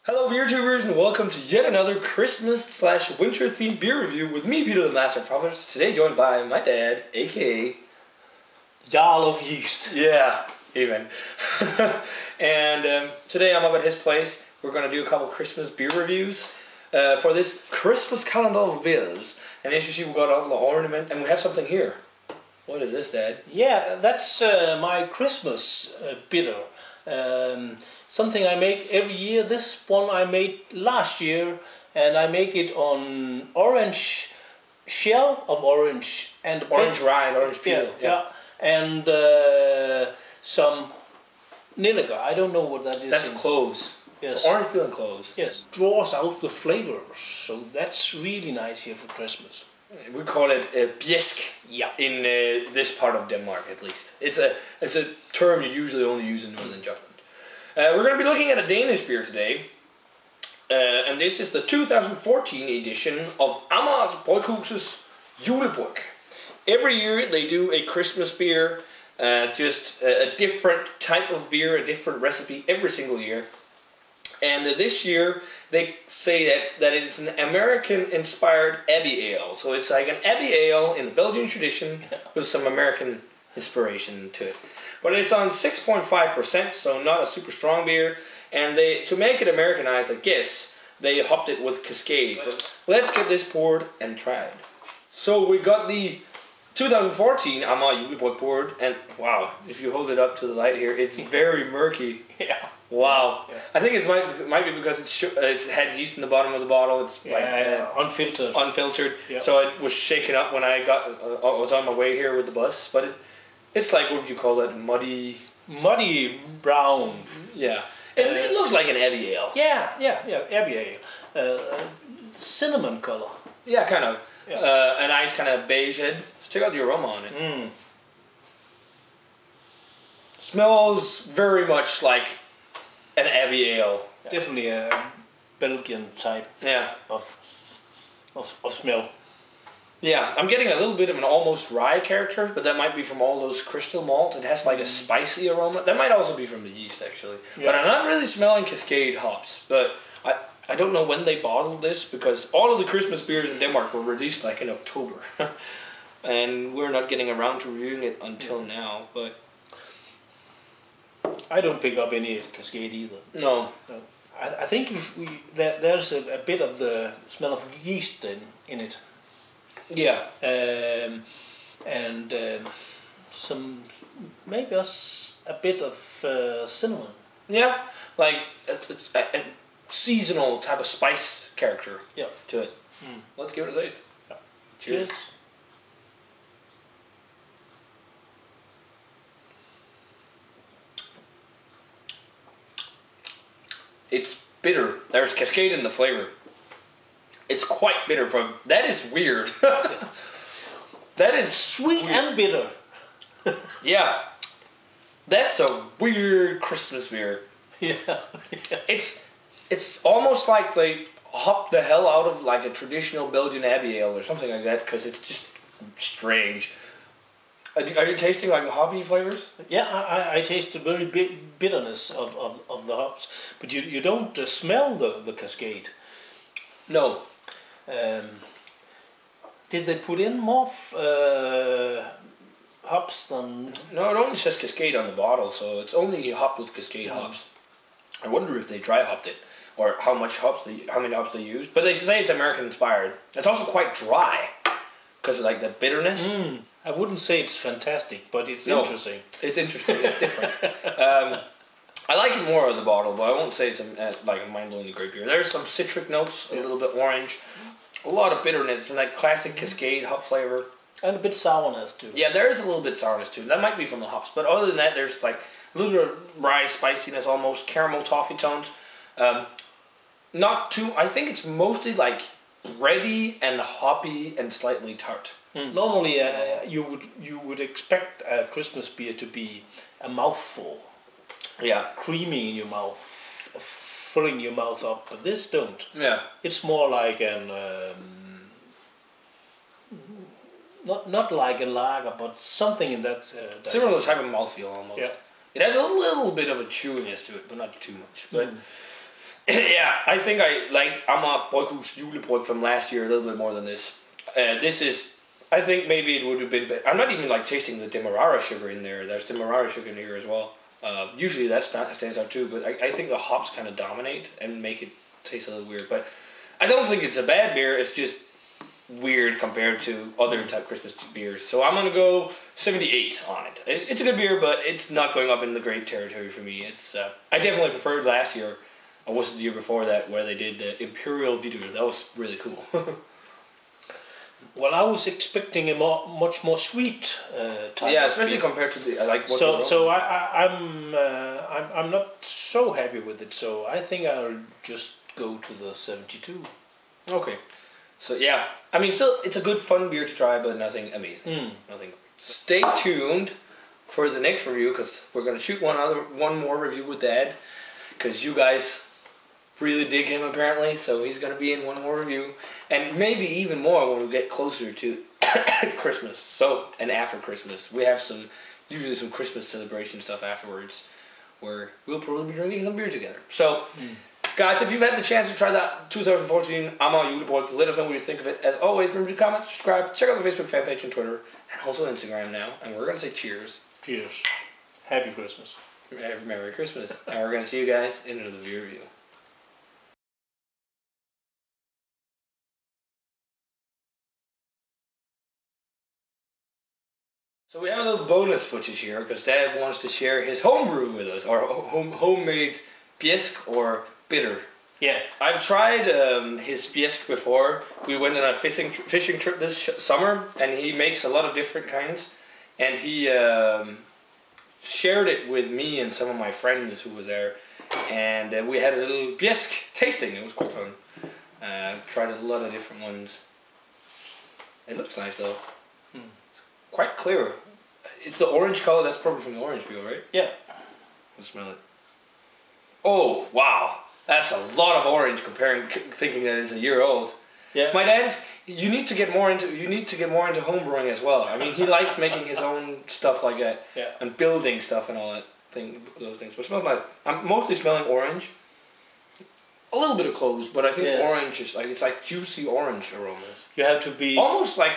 Hello beer tubers and welcome to yet another Christmas/winter themed beer review with me, Peter the Master of Promise. Today joined by my dad, aka Jarl of Yeast. Yeah, even. And today I'm up at his place. We're going to do a couple Christmas beer reviews for this Christmas calendar of beers. And as you see, we've got all the ornament and we have something here. What is this, Dad? Yeah, that's my Christmas bitter. Something I make every year. This one I made last year, and I make it on orange shell of orange and Orange rind, orange peel. Yeah. And some niliga. I don't know what that is. That's cloves. Yes. So orange peel and cloves. Yes. Draws out the flavors. So that's really nice here for Christmas. We call it bjesk. Yeah. In this part of Denmark, at least. It's a term you usually only use in northern Jutland. We're going to be looking at a Danish beer today, and this is the 2014 edition of Amager Bryghus Julebryg. Every year they do a Christmas beer, just a different type of beer, a different recipe every single year. And this year they say that it's an American-inspired Abbey Ale. So it's like an Abbey Ale in the Belgian tradition with some American inspiration to it. But it's on 6.5%, so not a super strong beer. And to make it Americanized, I guess, they hopped it with Cascade. But let's get this poured and tried. So we got the 2014 Amager Julebryg poured, and wow, if you hold it up to the light here, it's very murky. Yeah. Wow. Yeah. I think it might be because it's had yeast in the bottom of the bottle. It's unfiltered. Unfiltered. Yeah. So it was shaken up when I was on my way here with the bus, but it's like, what would you call it? Muddy brown. Yeah. It looks like an Abbey Ale. Yeah, Abbey Ale. Cinnamon color. Yeah, kind of. Yeah. A nice kind of beige head. Let's check out the aroma on it. Mm. Smells very much like an Abbey Ale. Definitely a Belgian type. Yeah. Of smell. Yeah, I'm getting a little bit of an almost rye character, but that might be from all those crystal malt. It has like a spicy aroma. That might also be from the yeast, actually. Yeah. But I'm not really smelling Cascade hops. But I don't know when they bottled this, because all of the Christmas beers in Denmark were released like in October. And we're not getting around to reviewing it until now, but I don't pick up any Cascade either. No. I think there's a bit of the smell of yeast in it. Yeah. And some, maybe a bit of cinnamon. Yeah, like it's a seasonal type of spice character to it. Mm. Let's give it a taste. Yeah. Cheers. It's bitter. There's Cascade in the flavor. It's quite bitter that is weird. That is sweet weird. And bitter. Yeah. That's a weird Christmas beer. Yeah. It's almost like they hopped the hell out of like a traditional Belgian Abbey Ale or something like that, because it's just strange. Are you tasting like the hoppy flavors? Yeah, I taste the very bitterness of the hops, but you don't smell the Cascade. No. Did they put in more hops than? No, it only says Cascade on the bottle, so it's only hopped with Cascade hops. I wonder if they dry hopped it, or how many hops they used. But they say it's American inspired. It's also quite dry, because of like the bitterness. Mm. I wouldn't say it's fantastic, but it's interesting. It's interesting. It's different. I like it more on the bottle, but I won't say it's like a mind-blowingly great beer. There's some citric notes, a little bit orange, a lot of bitterness, and that classic Cascade hop flavor. And a bit sourness too. Yeah, there is a little bit of sourness too. That might be from the hops, but other than that, there's like a little bit of rye spiciness, almost caramel toffee tones. Not too. I think it's mostly like bready and hoppy and slightly tart. Mm. Normally, you would expect a Christmas beer to be a mouthful. Yeah, creamy in your mouth, filling your mouth up. But this don't. Yeah, it's more like an not like a lager, but something in that. Similar type of mouthfeel almost. Yeah. It has a little bit of a chewiness to it, but not too much. But Yeah, I think I liked Amager Julebryg from last year a little bit more than this. This is, I think maybe it would have been better. I'm not even like tasting the Demerara sugar in there. There's Demerara sugar in here as well. Usually that stands out too, but I think the hops kind of dominate and make it taste a little weird. But I don't think it's a bad beer. It's just weird compared to other type Christmas beers. So I'm gonna go 78 on it. It's a good beer, but it's not going up in the great territory for me. It's I definitely preferred last year. Or was it the year before that where they did the Imperial video? That was really cool. Well, I was expecting a much more sweet type. Yeah, especially compared to the like. So I'm not so happy with it. So I think I'll just go to the 72. Okay, so yeah, I mean, still, it's a good fun beer to try, but nothing amazing. Nothing. Stay tuned for the next review because we're gonna shoot one more review with Dad because you guys really dig him apparently, so he's gonna be in one more review, and maybe even more when we get closer to Christmas. So, and after Christmas, we have usually some Christmas celebration stuff afterwards, where we'll probably be drinking some beer together. So, guys, if you've had the chance to try that 2014 Amager Julebryg, let us know what you think of it. As always, remember to comment, subscribe, check out the Facebook fan page and Twitter, and also Instagram now. And we're gonna say cheers. Cheers. Happy Christmas. Merry Christmas. And we're gonna see you guys in another beer review. So we have a little bonus footage here because Dad wants to share his homebrew with us, or homemade biesk or bitter. Yeah. I've tried his biesk before. We went on a fishing trip this summer, and he makes a lot of different kinds. And he shared it with me and some of my friends who was there, and we had a little biesk tasting. It was quite fun. Tried a lot of different ones. It looks nice though. Quite clear. It's the orange color. That's probably from the orange peel, right? Yeah. Let's smell it. Oh wow, that's a lot of orange thinking that it's a year old. Yeah. My dad's. You need to get more into home brewing as well. I mean, he likes making his own stuff like that. Yeah. And building stuff and all that those things. But it smells nice. I'm mostly smelling orange. A little bit of cloves, but I think orange is it's like juicy orange aromas. You have to be almost like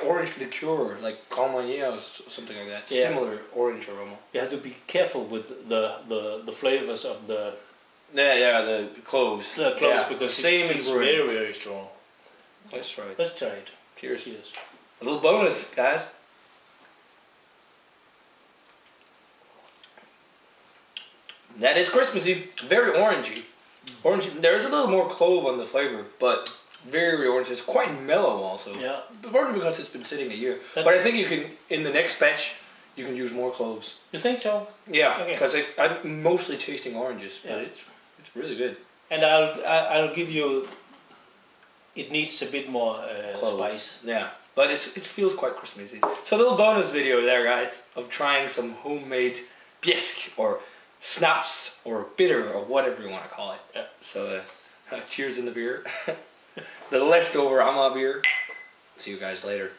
orange liqueur, like Carmagnola or something like that. Yeah. Similar orange aroma. You have to be careful with the flavors of the the cloves. The cloves because it's very very strong. Let's try it. Let's try it. Cheers. Cheers. A little bonus, guys. That is Christmassy. Very orangey. Orangey. There is a little more clove on the flavor, but very orange. It's quite mellow also. Yeah. Partly because it's been sitting a year. But I think you can, in the next batch, you can use more cloves. You think so? Yeah, because I'm mostly tasting oranges, but it's really good. And I'll give you. It needs a bit more spice. Yeah, but it feels quite Christmassy. So a little bonus video there, guys, of trying some homemade biesk or snaps or bitter or whatever you want to call it. Yeah. So cheers in the beer. The leftover Amager beer. See you guys later.